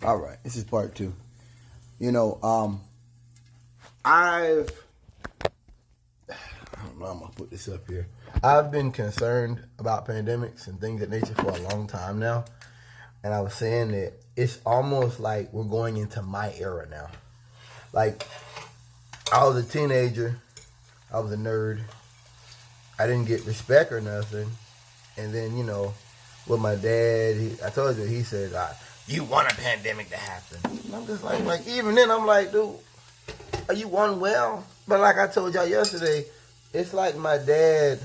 All right, this is part two. You know, I don't know, I'm gonna put this up here. I've been concerned about pandemics and things of that nature for a long time now. And I was saying that it's almost like we're going into my era now. Like, I was a teenager, I was a nerd, I didn't get respect or nothing. And then, with my dad, I told you, he said, you want a pandemic to happen. And I'm just like, even then, I'm like, dude, are you unwell? But like I told y'all yesterday, it's like my dad,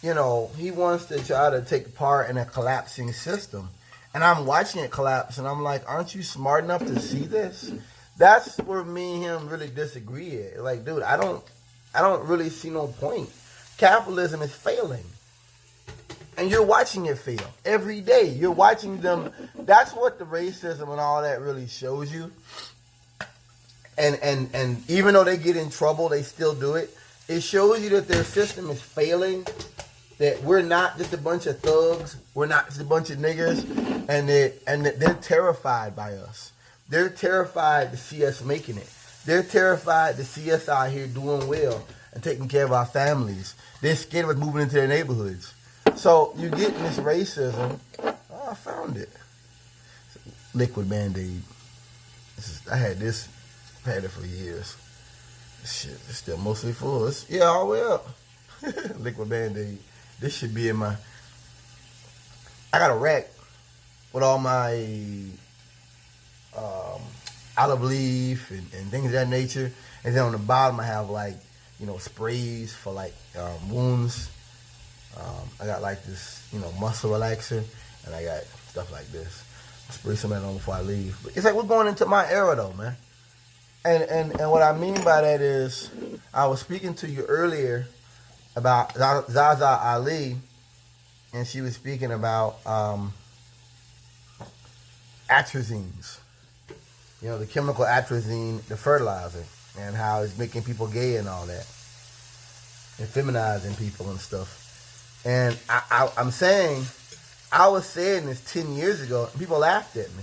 he wants to try to take part in a collapsing system. And I'm watching it collapse, and I'm like, aren't you smart enough to see this? That's where me and him really disagree at. Like, dude, I don't really see no point. Capitalism is failing. And you're watching it fail every day. You're watching them. That's what the racism and all that really shows you. And even though they get in trouble, they still do it. It shows you that their system is failing. That we're not just a bunch of thugs. We're not just a bunch of niggers. And that they're terrified by us. They're terrified to see us making it. They're terrified to see us out here doing well and taking care of our families. They're scared of us moving into their neighborhoods. So you're getting this racism. Oh, I found it. Liquid Band-Aid. I had it for years. Shit, it's still mostly full. All the way up. Liquid Band-Aid. This should be in my... I got a rack with all my olive leaf and things of that nature. And then on the bottom I have sprays for wounds. I got this, muscle relaxer, and I got stuff like this. I spray some of that on before I leave. But it's like we're going into my era, though, man. And what I mean by that is, I was speaking to you earlier about ZaZa Ali, and she was speaking about atrazines. The chemical atrazine, the fertilizer, and how it's making people gay and all that, and feminizing people and stuff. And I'm saying, I was saying this 10 years ago, and people laughed at me.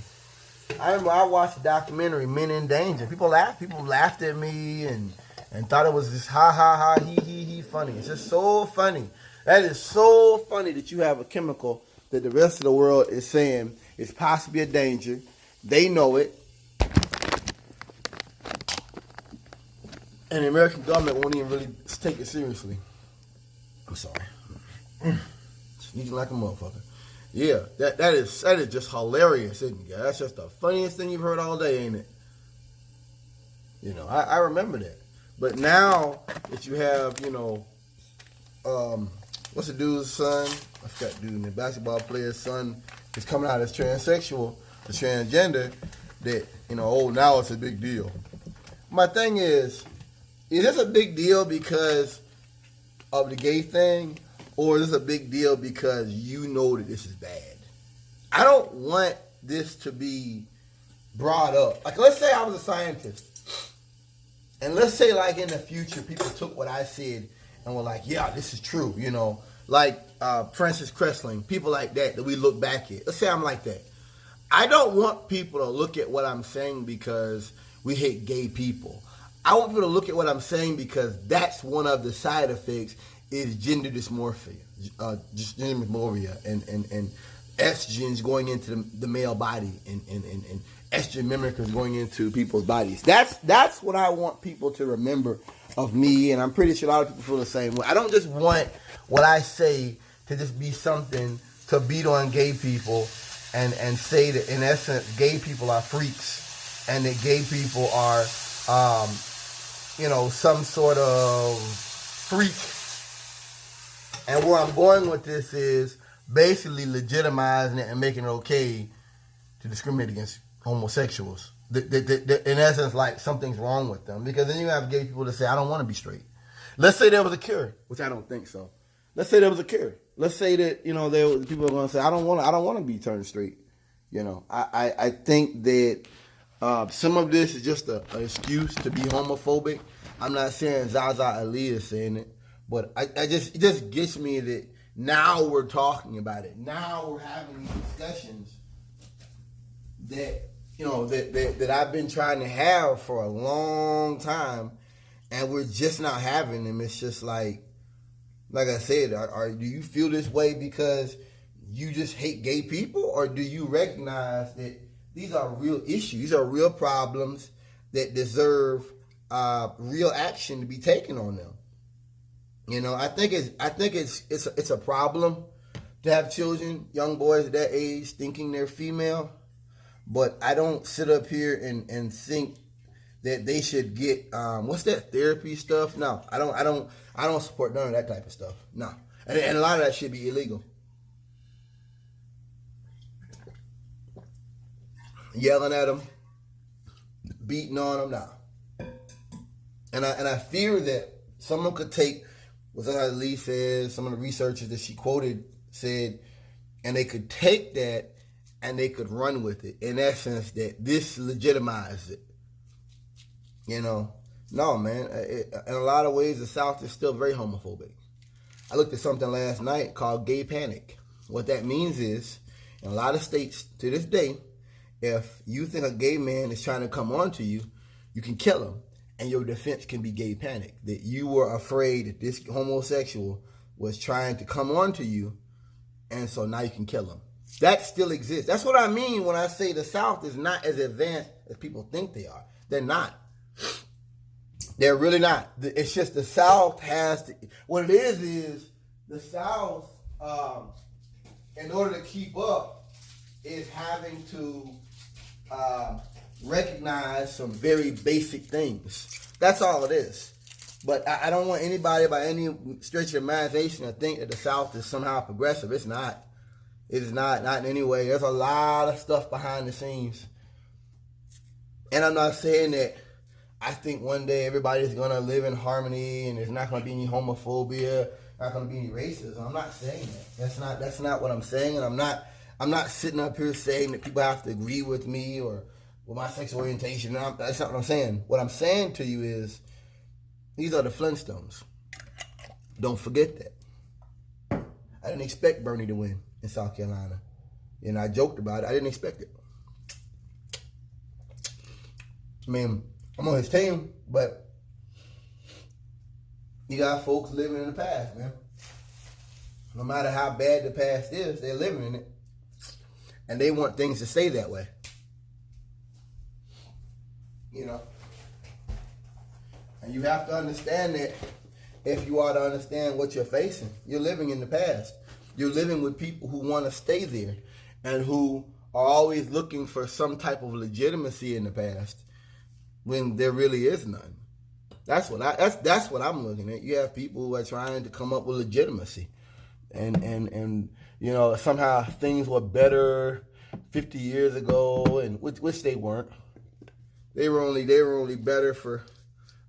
I remember I watched the documentary Men in Danger. People laughed at me and thought it was just ha ha ha, he funny. It's just so funny. That is so funny that you have a chemical that the rest of the world is saying is possibly a danger. They know it. And the American government won't even really take it seriously. I'm sorry. Sneaking like a motherfucker. Yeah, that is just hilarious, isn't it? That's just the funniest thing you've heard all day, ain't it? I remember that. But now that you have, what's the dude's son? I forgot the dude, the basketball player's son is coming out as transsexual, the transgender, that, now it's a big deal. My thing is this a big deal because of the gay thing? Or is this a big deal because you know that this is bad? I don't want this to be brought up. Like, let's say I was a scientist. And let's say, in the future, people took what I said and were like, yeah, this is true, Like Francis Cressling, people like that we look back at. Let's say I'm like that. I don't want people to look at what I'm saying because we hate gay people. I want people to look at what I'm saying because that's one of the side effects is gender dysmorphia, and estrogens going into the male body, and estrogen mimickers going into people's bodies. That's what I want people to remember of me, and I'm pretty sure a lot of people feel the same way. I don't just want what I say to just be something to beat on gay people and say that in essence gay people are freaks and that gay people are some sort of freak. And where I'm going with this is basically legitimizing it and making it okay to discriminate against homosexuals. In essence, like something's wrong with them. Because then you have gay people that say, I don't want to be straight. Let's say there was a cure, which I don't think so. Let's say there was a cure. Let's say that, people are going to say, I don't want to be turned straight. I think that some of this is just an excuse to be homophobic. I'm not saying ZaZa Ali is saying it. But it just gets me that now we're talking about it. Now we're having these discussions that that I've been trying to have for a long time, and we're just not having them. It's just like I said, do you feel this way because you just hate gay people, or do you recognize that these are real issues, these are real problems that deserve real action to be taken on them? I think it's a problem to have children, young boys at that age, thinking they're female. But I don't sit up here and think that they should get what's that therapy stuff? No, I don't support none of that type of stuff. No, and a lot of that should be illegal. Yelling at them, beating on them, no. And I fear that someone could take what ZaZa Ali says, some of the researchers that she quoted said, and they could take that and they could run with it. In essence, that this legitimizes it. No, man. In a lot of ways, the South is still very homophobic. I looked at something last night called gay panic. What that means is, in a lot of states to this day, if you think a gay man is trying to come on to you, you can kill him. And your defense can be gay panic. That you were afraid that this homosexual was trying to come on to you, and so now you can kill him. That still exists. That's what I mean when I say the South is not as advanced as people think they are. They're not. They're really not. It's just the South has to. What it is the South, in order to keep up, is having to recognize some very basic things. That's all it is. But I don't want anybody by any stretch of imagination to think that the South is somehow progressive. It's not. It is not in any way. There's a lot of stuff behind the scenes. And I'm not saying that I think one day everybody's going to live in harmony and there's not going to be any homophobia, not going to be any racism. I'm not saying that. That's not what I'm saying. And I'm not sitting up here saying that people have to agree with me or with my sexual orientation. That's not what I'm saying. What I'm saying to you is these are the Flintstones. Don't forget that. I didn't expect Bernie to win in South Carolina. And I joked about it. I didn't expect it. I mean, I'm on his team, but you got folks living in the past, man. No matter how bad the past is, they're living in it. And they want things to stay that way. And you have to understand that if you are to understand what you're facing, you're living in the past. You're living with people who want to stay there and who are always looking for some type of legitimacy in the past when there really is none. That's what I'm looking at. You have people who are trying to come up with legitimacy. And somehow things were better 50 years ago, and which they weren't. They were only better for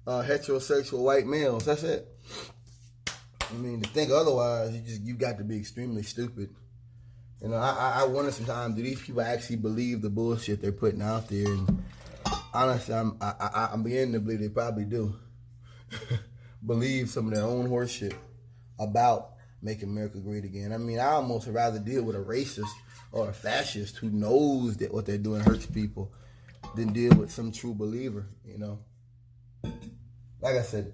heterosexual white males. That's it. I mean, to think otherwise, you got to be extremely stupid. I wonder sometimes, do these people actually believe the bullshit they're putting out there? And honestly, I'm beginning to believe they probably do. Believe some of their own horseshit about making America great again. I mean, I almost would rather deal with a racist or a fascist who knows that what they're doing hurts people than deal with some true believer, Like I said,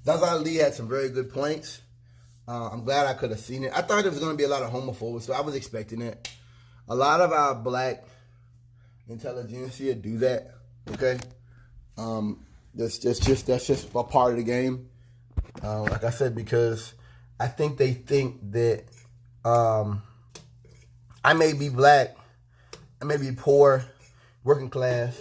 ZaZa Ali had some very good points. I'm glad I could have seen it. I thought there was going to be a lot of homophobia, so I was expecting it. A lot of our black intelligentsia do that, okay? That's just a part of the game. Like I said, because I think they think that I may be black, I may be poor, working class,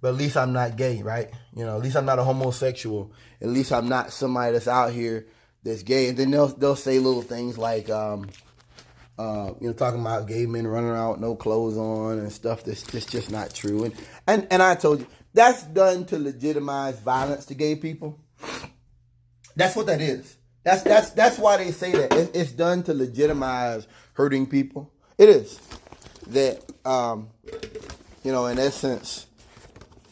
but at least I'm not gay, right? At least I'm not a homosexual. At least I'm not somebody that's out here that's gay. And then they'll say little things like, talking about gay men running around with no clothes on and stuff that's just not true. And I told you, that's done to legitimize violence to gay people. That's what that is. That's why they say that. It's done to legitimize hurting people. It is. That, in essence,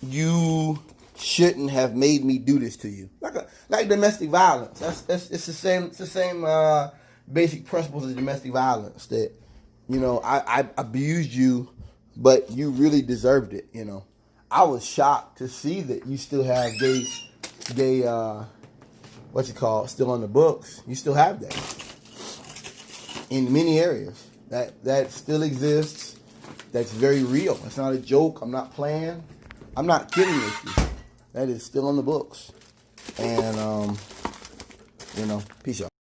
you shouldn't have made me do this to you. Like domestic violence. It's the same basic principles of domestic violence. That, I abused you but you really deserved it, you know. I was shocked to see that you still have gay, what's it called, still on the books. You still have that in many areas. That still exists. That's very real. It's not a joke. I'm not playing. I'm not kidding with you. That is still on the books. And, you know, peace out.